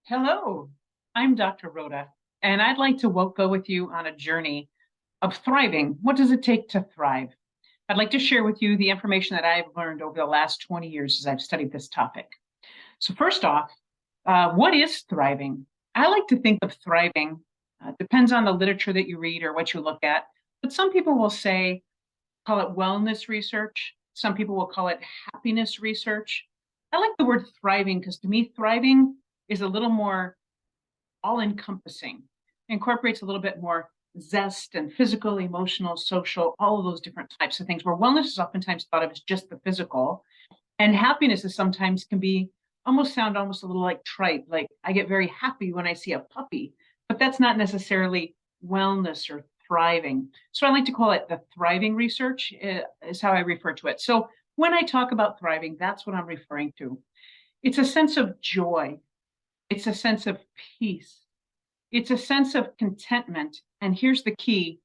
Hello, I'm Dr. Rhoda, and I'd like to go with you on a journey of thriving. What does it take to thrive? I'd like to share with you the information that I've learned over the last 20 years as I've studied this topic. So, first off, what is thriving? I like to think of thriving, depends on the literature that you read or what you look at, but some people will say, call it wellness research. Some people will call it happiness research. I like the word thriving because to me, thriving is a little more all encompassing, incorporates a little bit more zest and physical, emotional, social, all of those different types of things, where wellness is oftentimes thought of as just the physical. And happiness is sometimes can be sound almost a little like trite. Like I get very happy when I see a puppy, but that's not necessarily wellness or thriving. So I like to call it the thriving research is how I refer to it. So when I talk about thriving, that's what I'm referring to. It's a sense of joy. It's a sense of peace. It's a sense of contentment. And here's the key,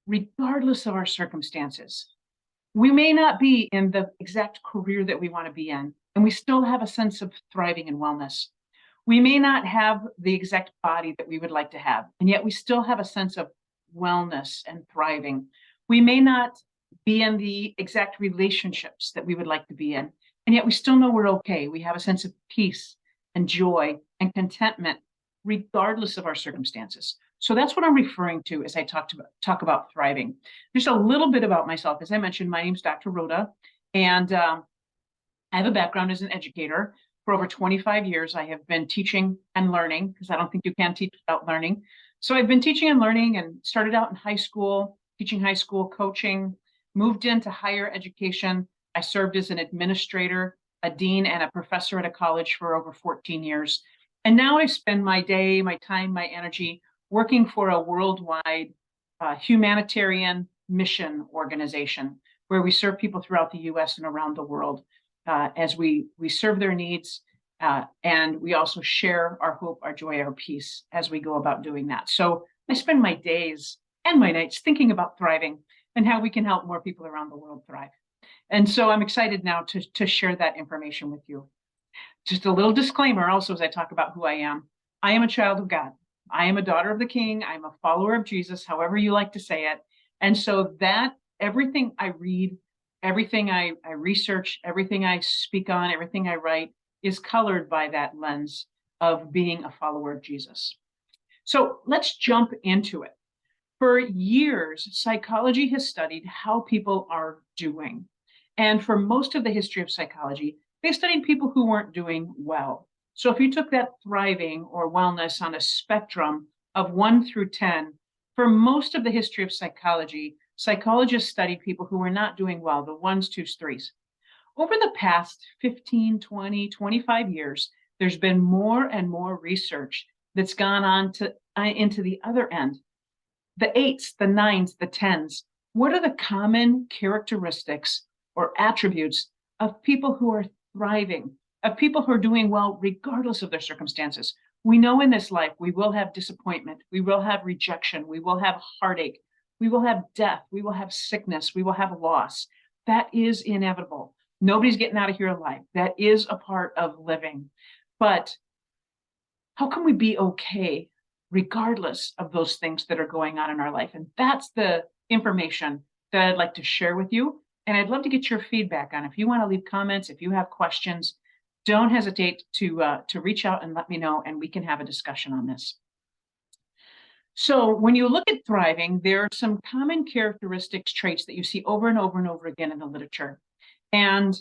regardless of our circumstances. We may not be in the exact career that we want to be in, and we still have a sense of thriving and wellness. We may not have the exact body that we would like to have, and yet we still have a sense of wellness and thriving. We may not be in the exact relationships that we would like to be in, and yet we still know we're okay. We have a sense of peace and joy and contentment, regardless of our circumstances. So that's what I'm referring to as I talk about thriving. Just a little bit about myself. As I mentioned, my name's Dr. Rhoda, and I have a background as an educator. For over 25 years, I have been teaching and learning, because I don't think you can teach without learning. So I've been teaching and learning and started out in high school, teaching high school coaching, moved into higher education. I served as an administrator, a dean, and a professor at a college for over 14 years. And now I spend my day, my time, my energy working for a worldwide humanitarian mission organization where we serve people throughout the US and around the world as we serve their needs. And we also share our hope, our joy, our peace as we go about doing that. So I spend my days and my nights thinking about thriving and how we can help more people around the world thrive. And so I'm excited now to share that information with you. Just a little disclaimer also as I talk about who I am. I am a child of God. I am a daughter of the King. I'm a follower of Jesus, however you like to say it. And so that everything I read, everything I research, everything I speak on, everything I write is colored by that lens of being a follower of Jesus. So let's jump into it. For years, psychology has studied how people are doing. And for most of the history of psychology, they studied people who weren't doing well. So if you took that thriving or wellness on a spectrum of 1 through 10, for most of the history of psychology, psychologists studied people who were not doing well, the ones, twos, threes. Over the past 15, 20, 25 years, there's been more and more research that's gone on to into the other end. The eights, the nines, the tens. What are the common characteristics or attributes of people who are thriving, of people who are doing well regardless of their circumstances? We know in this life we will have disappointment, we will have rejection, we will have heartache, we will have death, we will have sickness, we will have loss. That is inevitable. Nobody's getting out of here alive. That is a part of living. But how can we be okay regardless of those things that are going on in our life? And that's the information that I'd like to share with you. And I'd love to get your feedback on. If you want to leave comments, if you have questions, don't hesitate to reach out and let me know, and we can have a discussion on this. So when you look at thriving, there are some common characteristics, traits that you see over and over and over again in the literature. And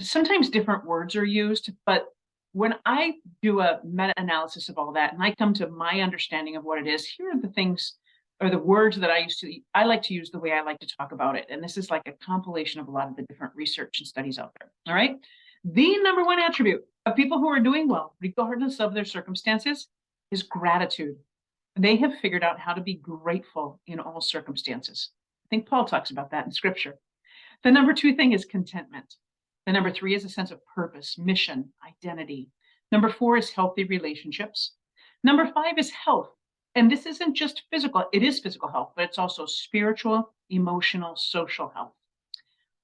sometimes different words are used, but when I do a meta-analysis of all that and I come to my understanding of what it is, here are the things or the words that I like to use the way I like to talk about it. And this is like a compilation of a lot of the different research and studies out there. All right. The number one attribute of people who are doing well, regardless of their circumstances, is gratitude. They have figured out how to be grateful in all circumstances. I think Paul talks about that in scripture. The number two thing is contentment. The number three is a sense of purpose, mission, identity. Number four is healthy relationships. Number five is health. And this isn't just physical, it is physical health, but it's also spiritual, emotional, social health.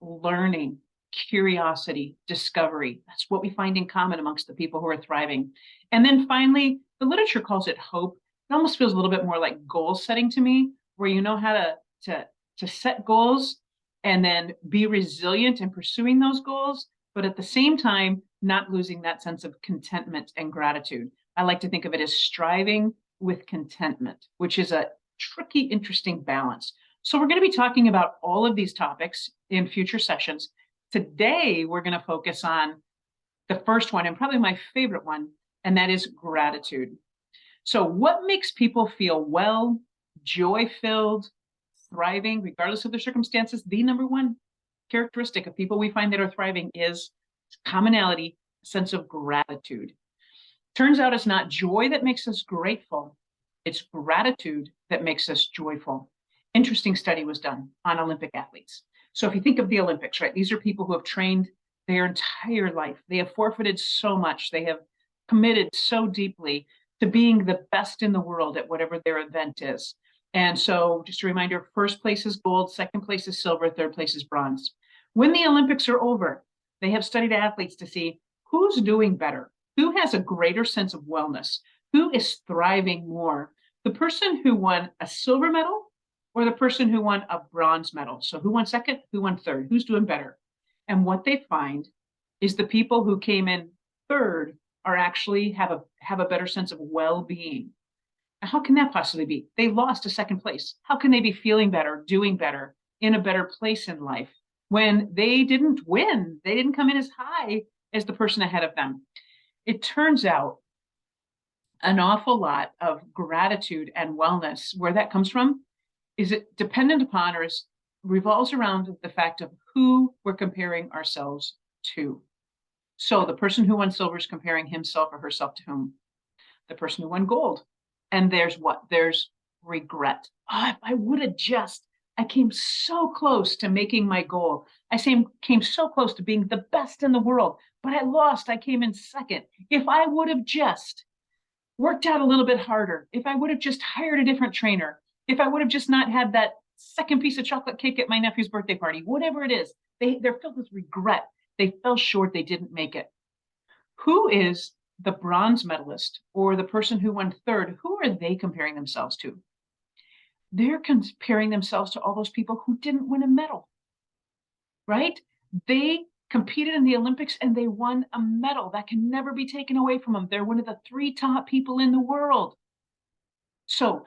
Learning. curiosity, discovery. That's what we find in common amongst the people who are thriving. And then finally, the literature calls it hope. It almost feels a little bit more like goal setting to me, where you know how to, to set goals and then be resilient in pursuing those goals, but at the same time, not losing that sense of contentment and gratitude. I like to think of it as striving with contentment, which is a tricky, interesting balance. So we're going to be talking about all of these topics in future sessions. Today, we're going to focus on the first one and probably my favorite one, and that is gratitude. So what makes people feel well, joy-filled, thriving, regardless of their circumstances? The number one characteristic of people we find that are thriving is commonality, a sense of gratitude. Turns out it's not joy that makes us grateful, it's gratitude that makes us joyful. Interesting study was done on Olympic athletes. So if you think of the Olympics, right, these are people who have trained their entire life. They have forfeited so much. They have committed so deeply to being the best in the world at whatever their event is. And so just a reminder, first place is gold, second place is silver, third place is bronze. When the Olympics are over, they have studied athletes to see who's doing better, who has a greater sense of wellness, who is thriving more, the person who won a silver medal or the person who won a bronze medal. So who won second, who won third, who's doing better? And what they find is the people who came in third are actually have a better sense of well-being. How can that possibly be? They lost to second place. How can they be feeling better, doing better, in a better place in life when they didn't win? They didn't come in as high as the person ahead of them. It turns out an awful lot of gratitude and wellness, where that comes from, is it dependent upon or is revolves around the fact of who we're comparing ourselves to. So the person who won silver is comparing himself or herself to whom? The person who won gold. And there's what? There's regret. Oh, if I would have just, I came so close to making my goal. Came so close to being the best in the world, but I lost. I came in second. If I would have just worked out a little bit harder, if I would have just hired a different trainer, if I would have just not had that second piece of chocolate cake at my nephew's birthday party, whatever it is, they're filled with regret. They fell short. They didn't make it. Who is the bronze medalist or the person who won third? Who are they comparing themselves to? They're comparing themselves to all those people who didn't win a medal, right? They competed in the Olympics and they won a medal that can never be taken away from them. They're one of the 3 top people in the world. So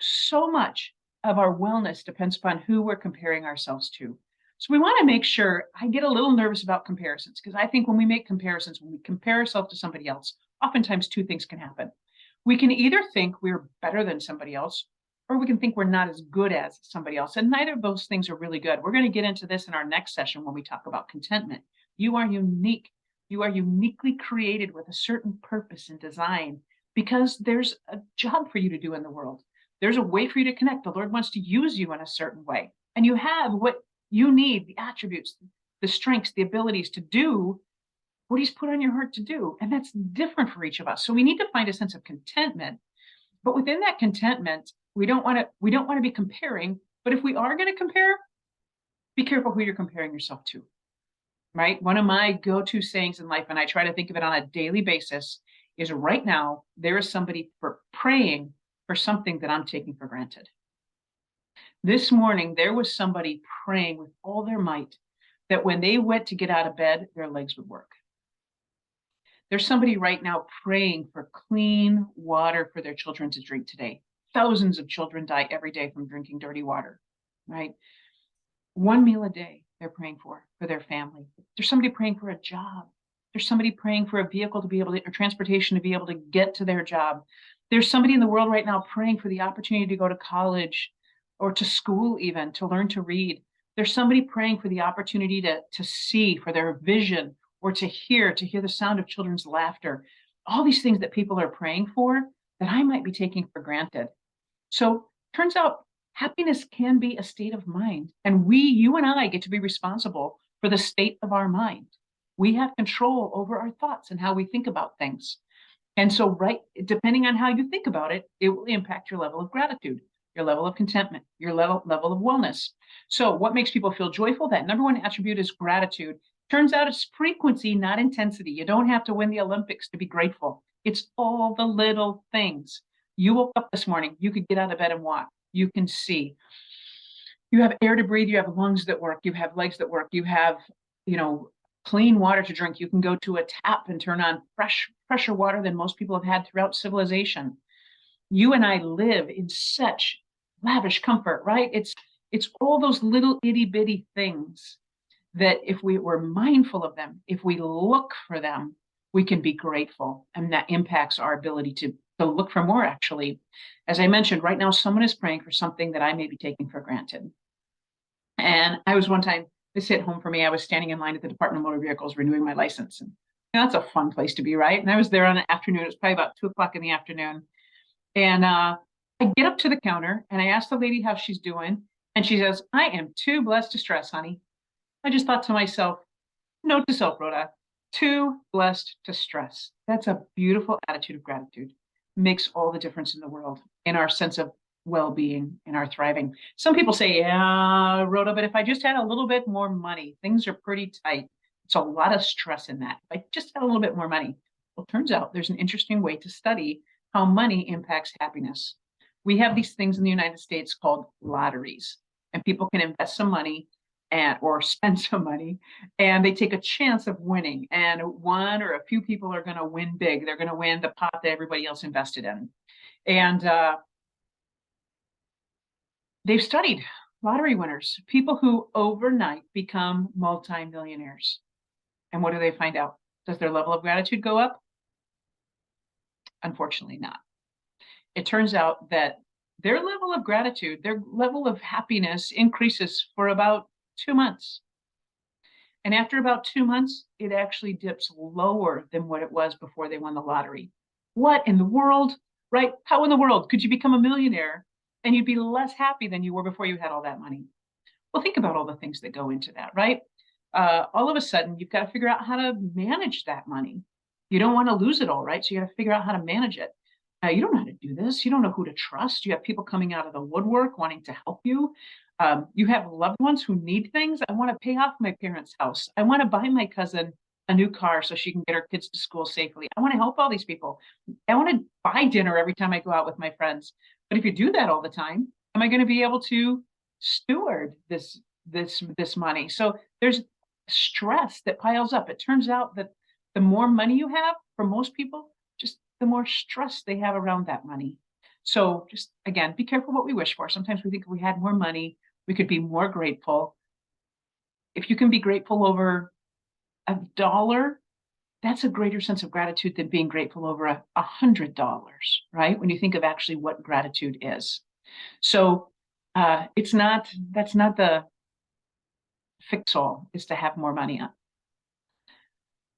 much of our wellness depends upon who we're comparing ourselves to. So we want to make sure. I get a little nervous about comparisons because I think when we make comparisons, when we compare ourselves to somebody else, oftentimes 2 things can happen. We can either think we're better than somebody else, or we can think we're not as good as somebody else. And neither of those things are really good. We're going to get into this in our next session when we talk about contentment. You are unique. You are uniquely created with a certain purpose and design because there's a job for you to do in the world. There's a way for you to connect. The Lord wants to use you in a certain way. And you have what you need, the attributes, the strengths, the abilities to do what He's put on your heart to do. And that's different for each of us. So we need to find a sense of contentment. But within that contentment, we don't want to be comparing. But if we are going to compare, be careful who you're comparing yourself to. Right? One of my go-to sayings in life, and I try to think of it on a daily basis, is right now there is somebody for praying for something that I'm taking for granted. This morning, there was somebody praying with all their might that when they went to get out of bed, their legs would work. There's somebody right now praying for clean water for their children to drink today. Thousands of children die every day from drinking dirty water, right? 1 meal a day they're praying for their family. There's somebody praying for a job. There's somebody praying for a vehicle to be able to, or transportation to be able to get to their job. There's somebody in the world right now praying for the opportunity to go to college or to school, even to learn to read. There's somebody praying for the opportunity to see, for their vision, or to hear the sound of children's laughter. All these things that people are praying for that I might be taking for granted. So turns out happiness can be a state of mind. And you and I get to be responsible for the state of our mind. We have control over our thoughts and how we think about things. And so, right, depending on how you think about it, it will impact your level of gratitude, your level of contentment, your level of wellness. So what makes people feel joyful? That number one attribute is gratitude. Turns out it's frequency, not intensity. You don't have to win the Olympics to be grateful. It's all the little things. You woke up this morning, you could get out of bed and walk. You can see. You have air to breathe, you have lungs that work, you have legs that work, you have, you know, clean water to drink. You can go to a tap and turn on fresher water than most people have had throughout civilization. You and I live in such lavish comfort, right? It's all those little itty bitty things that if we were mindful of them, if we look for them, we can be grateful. And that impacts our ability to look for more, actually. As I mentioned, right now, someone is praying for something that I may be taking for granted. And I was one time, this hit home for me. I was standing in line at the Department of Motor Vehicles renewing my license. And that's a fun place to be, right? And I was there on an afternoon. It was probably about 2 o'clock in the afternoon. And I get up to the counter and I ask the lady how she's doing. And she says, I am too blessed to stress, honey. I just thought to myself, note to self, Rhoda, too blessed to stress. That's a beautiful attitude of gratitude. Makes all the difference in the world in our sense of well-being, in our thriving. Some people say, yeah, Rhoda, but if I just had a little bit more money, things are pretty tight. It's a lot of stress in that. If I just had a little bit more money. Well, it turns out there's an interesting way to study how money impacts happiness. We have these things in the United States called lotteries, and people can invest some money and or spend some money, and they take a chance of winning. And one or a few people are going to win big. They're going to win the pot that everybody else invested in. And they've studied lottery winners, people who overnight become multimillionaires. And what do they find out? Does their level of gratitude go up? Unfortunately not. It turns out that their level of gratitude, their level of happiness increases for about 2 months. And after about 2 months, it actually dips lower than what it was before they won the lottery. What in the world, right? How in the world could you become a millionaire and you'd be less happy than you were before you had all that money? Well, think about all the things that go into that, right? All of a sudden, you've got to figure out how to manage that money. You don't want to lose it all, right? So you got to figure out how to manage it. You don't know how to do this. You don't know who to trust. You have people coming out of the woodwork wanting to help you. You have loved ones who need things. I want to pay off my parents' house. I want to buy my cousin a new car so she can get her kids to school safely. I want to help all these people. I want to buy dinner every time I go out with my friends. But if you do that all the time, am I going to be able to steward this money? So there's stress that piles up. It turns out that the more money you have, for most people, just the more stress they have around that money. So just again, be careful what we wish for. Sometimes we think if we had more money, we could be more grateful. If you can be grateful over $1, that's a greater sense of gratitude than being grateful over $100, right? When you think of actually what gratitude is. So that's not the fix all, is to have more money.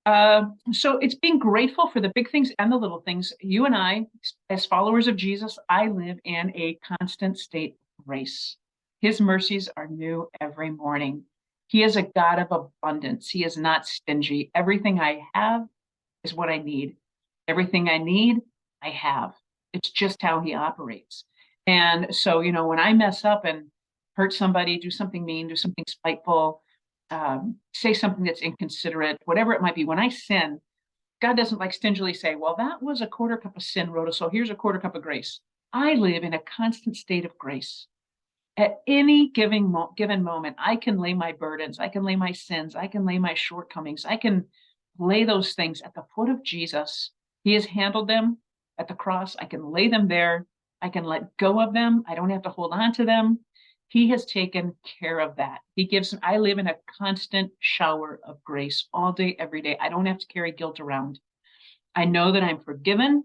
So it's being grateful for the big things and the little things. You and I, as followers of Jesus, I live in a constant state of grace. His mercies are new every morning. He is a God of abundance. He is not stingy. Everything I have is what I need. Everything I need, I have. It's just how he operates. And so, when I mess up and hurt somebody, do something mean, do something spiteful, say something that's inconsiderate, whatever it might be, when I sin, God doesn't like stingily say, well, that was a quarter cup of sin, Rhoda, so here's a quarter cup of grace. I live in a constant state of grace. At any given moment, I can lay my burdens, I can lay my sins, I can lay my shortcomings, I can lay those things at the foot of Jesus. He has handled them at the cross. I can lay them there. I can let go of them. I don't have to hold on to them. He has taken care of that. I live in a constant shower of grace all day, every day. I don't have to carry guilt around. I know that I'm forgiven,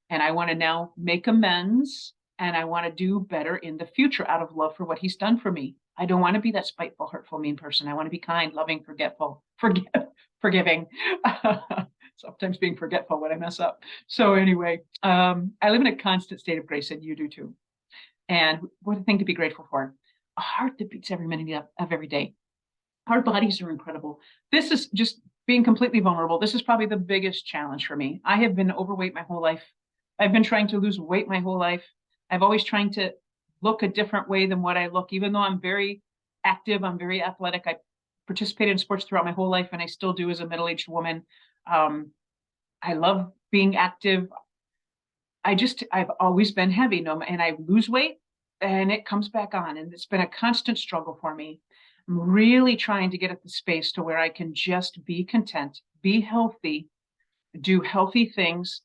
and I want to now make amends, and I want to do better in the future out of love for what he's done for me. I don't want to be that spiteful, hurtful, mean person. I want to be kind, loving, forgiving. Sometimes being forgetful when I mess up. So anyway, I live in a constant state of grace, and you do too. And what a thing to be grateful for. A heart that beats every minute of every day. Our bodies are incredible. This is just being completely vulnerable. This is probably the biggest challenge for me. I have been overweight my whole life. I've been trying to lose weight my whole life. I've always trying to look a different way than what I look, even though I'm very active, I'm very athletic. I participated in sports throughout my whole life, and I still do as a middle-aged woman. Um, I love being active. I've always been heavy, no, and I lose weight and it comes back on. And it's been a constant struggle for me. I'm really trying to get at the space to where I can just be content, be healthy, do healthy things,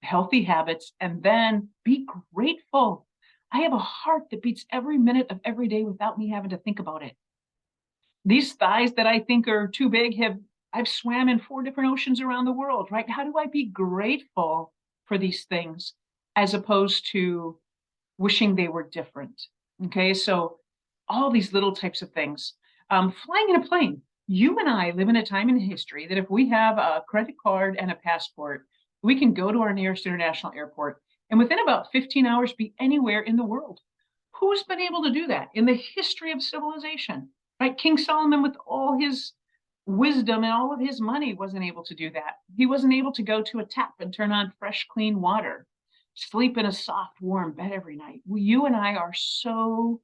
healthy habits, and then be grateful. I have a heart that beats every minute of every day without me having to think about it. These thighs that I think are too big I've swam in 4 different oceans around the world, right? How do I be grateful for these things as opposed to wishing they were different? Okay, so all these little types of things. Flying in a plane. You and I live in a time in history that if we have a credit card and a passport, we can go to our nearest international airport and within about 15 hours be anywhere in the world. Who's been able to do that in the history of civilization? Right? King Solomon, with all his wisdom and all of his money, wasn't able to do that. He wasn't able to go to a tap and turn on fresh, clean water, sleep in a soft, warm bed every night. You and I are so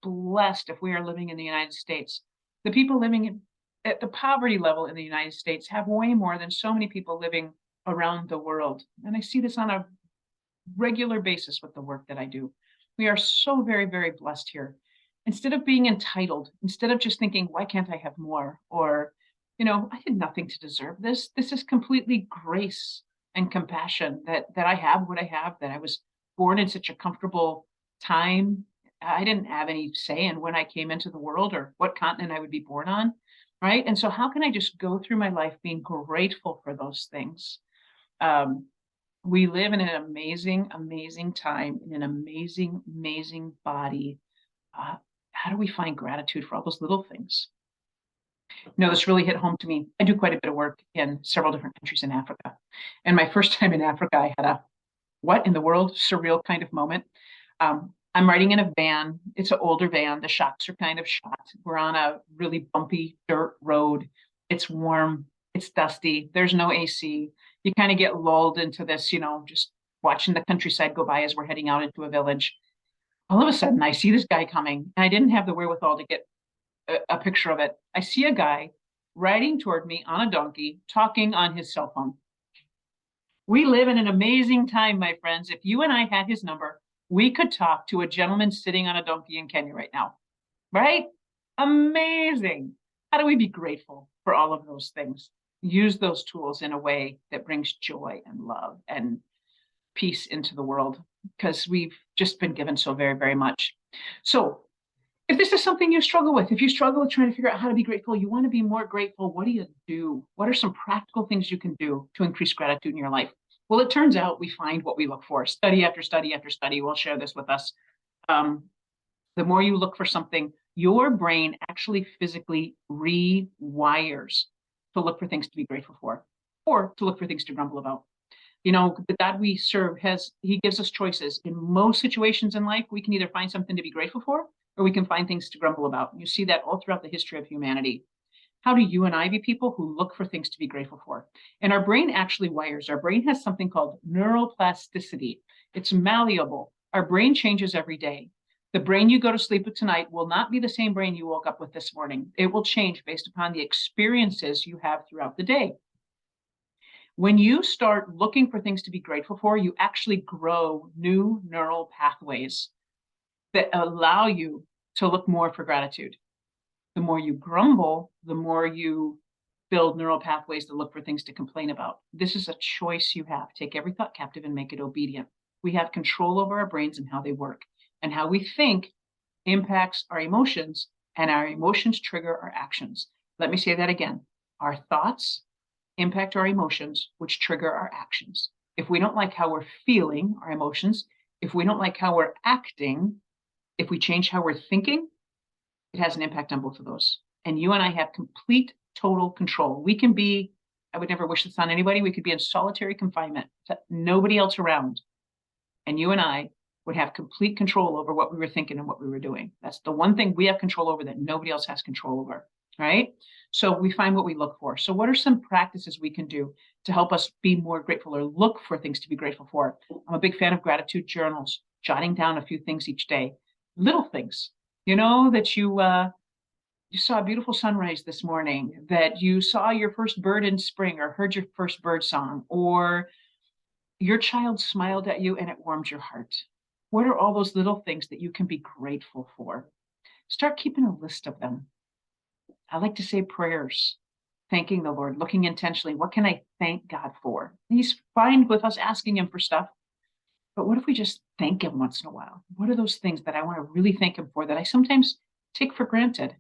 blessed if we are living in the United States. The people living at the poverty level in the United States have way more than so many people living around the world. And I see this on a regular basis with the work that I do. We are so very, very blessed here. Instead of being entitled, instead of just thinking, why can't I have more? Or, I did nothing to deserve this. This is completely grace and compassion that I have what I have, that I was born in such a comfortable time. I didn't have any say in when I came into the world or what continent I would be born on. Right. And so how can I just go through my life being grateful for those things? Um, we live in an amazing, amazing time in an amazing, amazing body. How do we find gratitude for all those little things? This really hit home to me. I do quite a bit of work in several different countries in Africa. And my first time in Africa, I had a what in the world surreal kind of moment. I'm riding in a van. It's an older van. The shocks are kind of shot. We're on a really bumpy dirt road. It's warm. It's dusty. There's no AC. You kind of get lulled into this, just watching the countryside go by as we're heading out into a village. All of a sudden, I see this guy coming, and I didn't have the wherewithal to get a picture of it. I see a guy riding toward me on a donkey, talking on his cell phone. We live in an amazing time, my friends. If you and I had his number, we could talk to a gentleman sitting on a donkey in Kenya right now, right? Amazing. How do we be grateful for all of those things? Use those tools in a way that brings joy and love and peace into the world because we've just been given so very, very much. So if this is something you struggle with, if you struggle with trying to figure out how to be grateful, you want to be more grateful, what do you do? What are some practical things you can do to increase gratitude in your life? Well, it turns out we find what we look for. Study after study after study will share this with us. The more you look for something, your brain actually physically rewires to look for things to be grateful for or to look for things to grumble about. The God we serve he gives us choices. In most situations in life, we can either find something to be grateful for or we can find things to grumble about. You see that all throughout the history of humanity. How do you and I be people who look for things to be grateful for? And our brain actually wires. Our brain has something called neuroplasticity. It's malleable. Our brain changes every day. The brain you go to sleep with tonight will not be the same brain you woke up with this morning. It will change based upon the experiences you have throughout the day. When you start looking for things to be grateful for, you actually grow new neural pathways that allow you to look more for gratitude. The more you grumble, the more you build neural pathways to look for things to complain about. This is a choice you have. Take every thought captive and make it obedient. We have control over our brains and how they work, and how we think impacts our emotions, and our emotions trigger our actions. Let me say that again. Our thoughts impact our emotions, which trigger our actions. If we don't like how we're feeling, our emotions, if we don't like how we're acting, if we change how we're thinking, it has an impact on both of those. And you and I have complete, total control. We can be, I would never wish this on anybody, we could be in solitary confinement, nobody else around. And you and I would have complete control over what we were thinking and what we were doing. That's the one thing we have control over that nobody else has control over, right? So we find what we look for. So what are some practices we can do to help us be more grateful or look for things to be grateful for? I'm a big fan of gratitude journals, jotting down a few things each day, little things, that you saw a beautiful sunrise this morning, that you saw your first bird in spring or heard your first bird song, or your child smiled at you and it warmed your heart. What are all those little things that you can be grateful for? Start keeping a list of them. I like to say prayers, thanking the Lord, looking intentionally. What can I thank God for? He's fine with us asking Him for stuff, but what if we just thank Him once in a while? What are those things that I want to really thank Him for that I sometimes take for granted?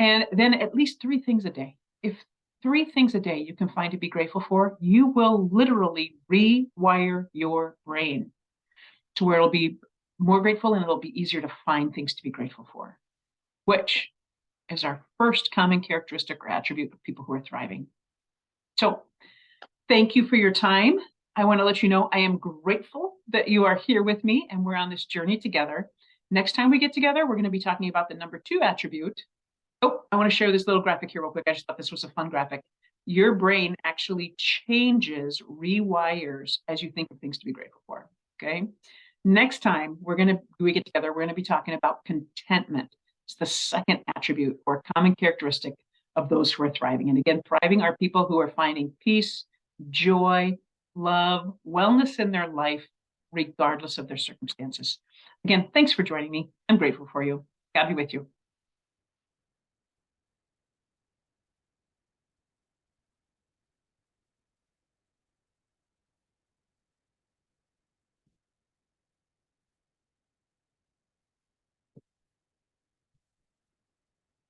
And then at least three things a day. If three things a day you can find to be grateful for, you will literally rewire your brain to where it'll be more grateful and it'll be easier to find things to be grateful for, which is our first common characteristic or attribute of people who are thriving. So thank you for your time. I want to let you know I am grateful that you are here with me and we're on this journey together. Next time we get together, we're going to be talking about the number 2 attribute. Oh, I want to share this little graphic here real quick. I just thought this was a fun graphic. Your brain actually changes, rewires as you think of things to be grateful for. Okay. Next time we get together, we're going to be talking about contentment. It's the second attribute or common characteristic of those who are thriving. And again, thriving are people who are finding peace, joy, love, wellness in their life, regardless of their circumstances. Again, thanks for joining me. I'm grateful for you. God be with you.